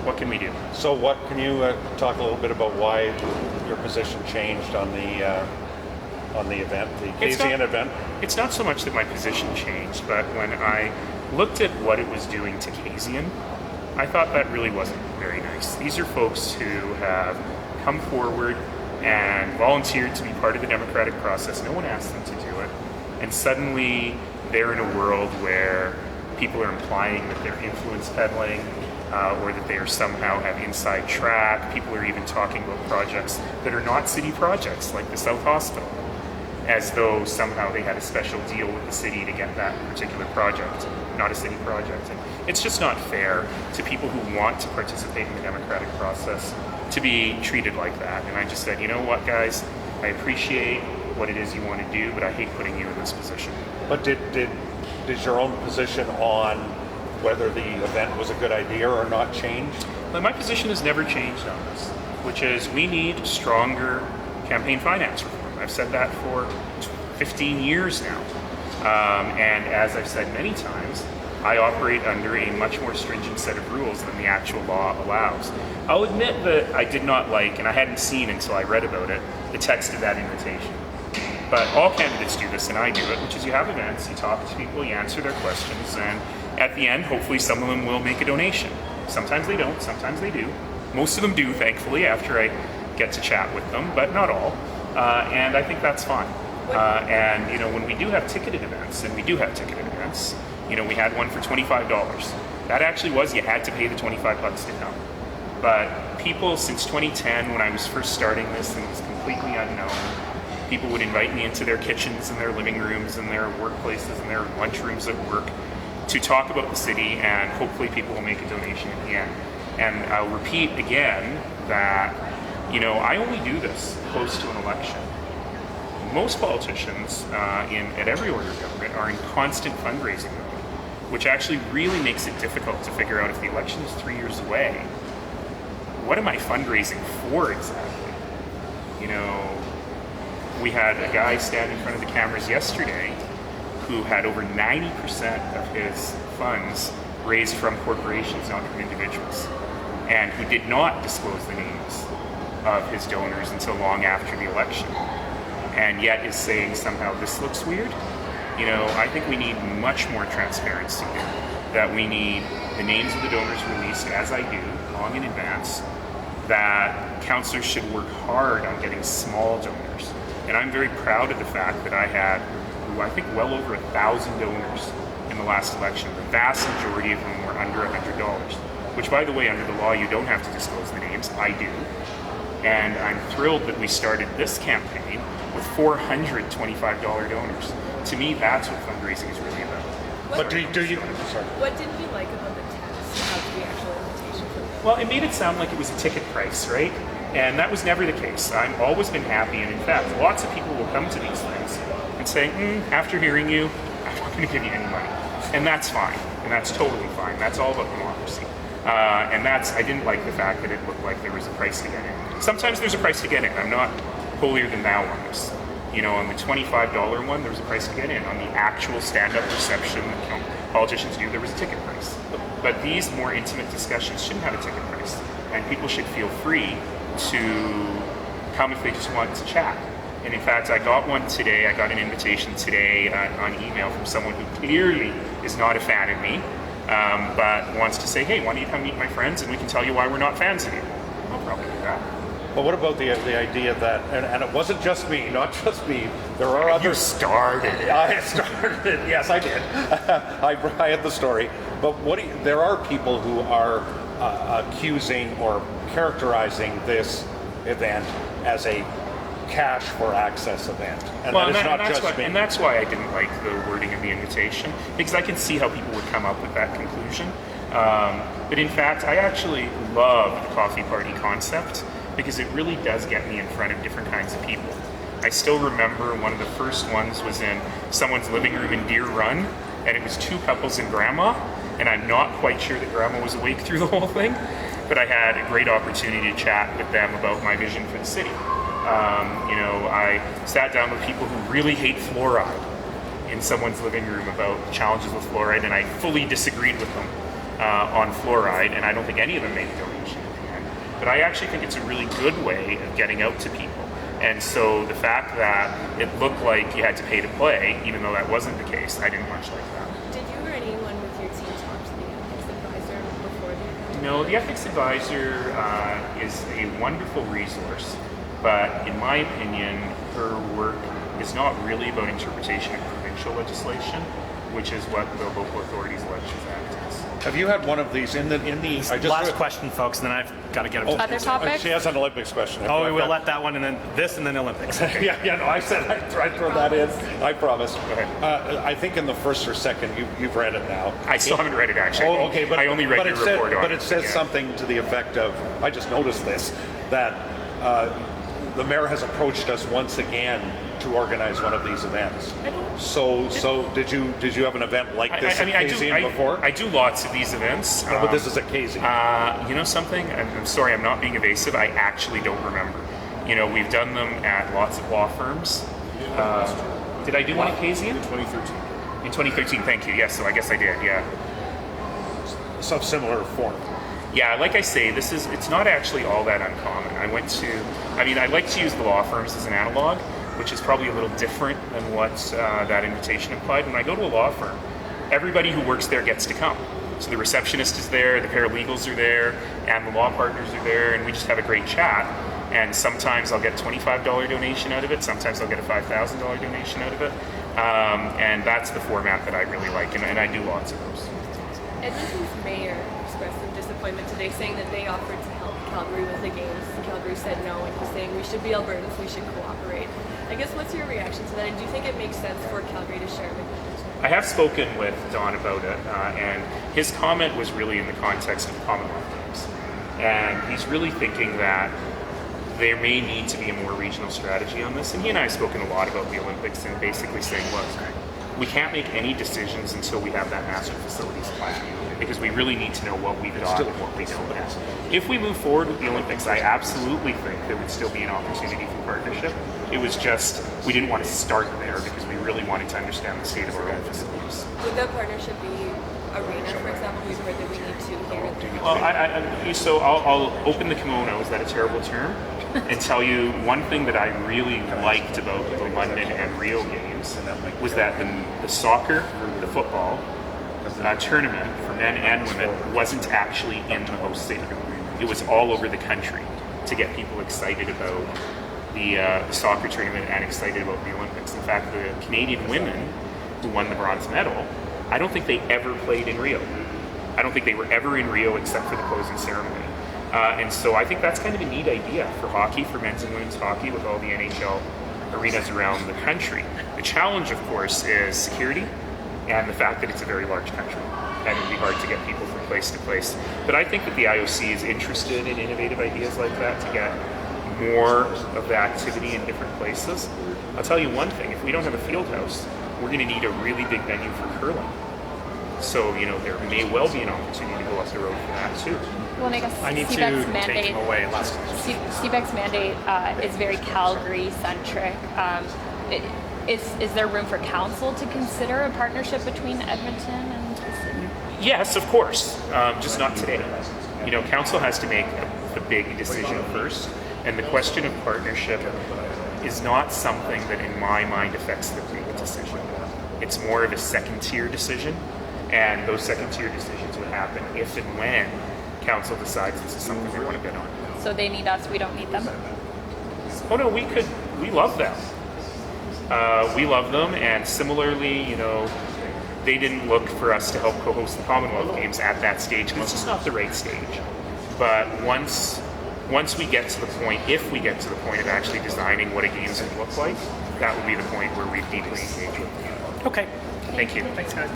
what can we do? So what, can you talk a little bit about why your position changed on the event, the Keynesian event? It's not so much that my position changed, but when I looked at what it was doing to Keynesian, I thought that really wasn't very nice. These are folks who have come forward and volunteered to be part of the democratic process. No one asked them to do it. And suddenly they're in a world where people are implying that they're influence peddling, or that they are somehow have inside track. People are even talking about projects that are not city projects, like the South Hospital, as though somehow they had a special deal with the city to get that particular project, not a city project. And it's just not fair to people who want to participate in the democratic process to be treated like that. And I just said, you know what, guys, I appreciate what it is you want to do, but I hate putting you in this position. But did your own position on whether the event was a good idea or not change? But my position has never changed on this, which is we need stronger campaign finance reform. I've said that for 15 years now. And as I've said many times, I operate under a much more stringent set of rules than the actual law allows. I'll admit that I did not like, and I hadn't seen until I read about it, the text of that invitation. But all candidates do this, and I do it, which is you have events, you talk to people, you answer their questions, and at the end, hopefully some of them will make a donation. Sometimes they don't, sometimes they do. Most of them do, thankfully, after I get to chat with them, but not all. And I think that's fine. And you know, when we do have ticketed events, and we do have ticketed events, you know, we had one for $25. That actually was, you had to pay the $25 to come. But people, since 2010, when I was first starting this and it was completely unknown, people would invite me into their kitchens and their living rooms and their workplaces and their lunchrooms at work to talk about the city, and hopefully people will make a donation at the end. And I'll repeat again that, you know, I only do this close to an election. Most politicians at every order of government are in constant fundraising mode, which actually really makes it difficult to figure out if the election is 3 years away. What am I fundraising for exactly? You know, we had a guy stand in front of the cameras yesterday who had over 90% of his funds raised from corporations, not from individuals, and who did not disclose the names of his donors until long after the election, and yet is saying somehow this looks weird. You know, I think we need much more transparency here, that we need the names of the donors released, as I do, long in advance, that councillors should work hard on getting small donors. And I'm very proud of the fact that I had, I think, well over 1,000 donors in the last election. The vast majority of them were under $100, which, by the way, under the law, you don't have to disclose the names. I do. And I'm thrilled that we started this campaign with $425 donors. To me, that's what fundraising is really about. But do you? Sorry. What didn't you like about the text of the actual invitation? Well, it made it sound like it was a ticket price, right? And that was never the case. I've always been happy, and in fact, lots of people will come to these things and say, after hearing you, I'm not going to give you any money. And that's fine, and that's totally fine. That's all about democracy. And I didn't like the fact that it looked like there was a price to get in. Sometimes there's a price to get in. I'm not holier than thou on this. You know, on the $25 one, there was a price to get in. On the actual stand-up reception that politicians do, there was a ticket price. But these more intimate discussions shouldn't have a ticket price. And people should feel free to come if they just want to chat. And in fact, I got one today. I got an invitation today on email from someone who clearly is not a fan of me, but wants to say, hey, why don't you come meet my friends and we can tell you why we're not fans of you. I'll probably do that. But what about the idea that, and it wasn't just me, not just me, there are others. You started it. I started it, yes I did. I had the story. But there are people who are accusing or characterizing this event as a cash for access event. And And that's why I didn't like the wording of the invitation, because I can see how people would come up with that conclusion. But in fact, I actually love the coffee party concept, because it really does get me in front of different kinds of people. I still remember one of the first ones was in someone's living room in Deer Run, and it was two couples and grandma, and I'm not quite sure that grandma was awake through the whole thing, but I had a great opportunity to chat with them about my vision for the city. You know, I sat down with people who really hate fluoride in someone's living room about challenges with fluoride, and I fully disagreed with them on fluoride, and I don't think any of them made a donation. but I actually think it's a really good way of getting out to people. And so the fact that it looked like you had to pay to play, even though that wasn't the case, I didn't much like that. Did you or anyone with your team talk to the ethics advisor before the event? No, the ethics advisor is a wonderful resource, but in my opinion, her work is not really about interpretation of provincial legislation, which is what the Local Authorities Elections Act is. Have you had one of these in the? Last question, folks, and then I've got to get him. Other topics? She has an Olympics question. Oh, we will let that one, and then this, and then Olympics. No, I said I'd throw that in. I promise. Go ahead. I think in the first or second, you've read it now. I still haven't read it, actually. Oh, okay, but I only read but your it said, report on it. But it says yeah. something to the effect of, I just noticed this, that the mayor has approached us once again to organize one of these events. So did you have an event like this at KZN before? I do lots of these events. No, but this is at KZN. You know something? I'm sorry, I'm not being evasive. I actually don't remember. We've done them at lots of law firms. Did I do one at KZN? In 2013. In 2013, thank you. Yes, so I guess I did, yeah. Some similar form. Yeah, like I say, it's not actually all that uncommon. I like to use the law firms as an analog, which is probably a little different than what that invitation implied. When I go to a law firm, everybody who works there gets to come. So the receptionist is there, the paralegals are there, and the law partners are there, and we just have a great chat. And sometimes I'll get a $25 donation out of it, sometimes I'll get a $5,000 donation out of it. And that's the format that I really like, and I do lots of those. Edmonton's mayor expressed some disappointment today, saying that they offered to help Calgary with the games. Calgary said no, and he's saying we should be Albertans, we should cooperate. I guess what's your reaction to that, and do you think it makes sense for Calgary to share with Edmonton? I have spoken with Don about it, and his comment was really in the context of the Commonwealth Games. And he's really thinking that there may need to be a more regional strategy on this. And he and I have spoken a lot about the Olympics and basically saying, look, we can't make any decisions until we have that master facilities plan, because we really need to know what we've got and what we don't have. If we move forward with the Olympics, I absolutely think there would still be an opportunity for partnership. It was just, we didn't want to start there because we really wanted to understand the state of our own facilities. Would that partnership be arena, for example? We've heard that we need to hear. Well, so I'll open the kimono, is that a terrible term? And tell you one thing that I really liked about the London and Rio games was that the soccer, the football tournament for men and women wasn't actually in the host city. It was all over the country to get people excited about the soccer tournament and excited about the Olympics. In fact, the Canadian women who won the bronze medal, I don't think they ever played in Rio. I don't think they were ever in Rio except for the closing ceremony. And so I think that's kind of a neat idea for hockey, for men's and women's hockey, with all the NHL arenas around the country. The challenge, of course, is security and the fact that it's a very large country, and it would be hard to get people from place to place. But I think that the IOC is interested in innovative ideas like that to get more of the activity in different places. I'll tell you one thing, if we don't have a field house, we're going to need a really big venue for curling. So, there may well be an opportunity to go up the road for that too. Well, and I guess I need CBEC's to mandate, take him away. CBEC's mandate is very Calgary-centric. Is there room for council to consider a partnership between Edmonton and the city? Yes, of course, just not today. Council has to make the big decision first, and the question of partnership is not something that in my mind affects the big decision. It's more of a second-tier decision, and those second-tier decisions would happen if and when Council decides this is something they want to bid on. So they need us, we don't need them? Oh no, we love them. We love them, and similarly, they didn't look for us to help co-host the Commonwealth Games at that stage, because it's just not the right stage. But once we get to the point, if we get to the point of actually designing what a games would look like, that would be the point where we deeply engage with them. Okay. Thank you. Thanks, guys.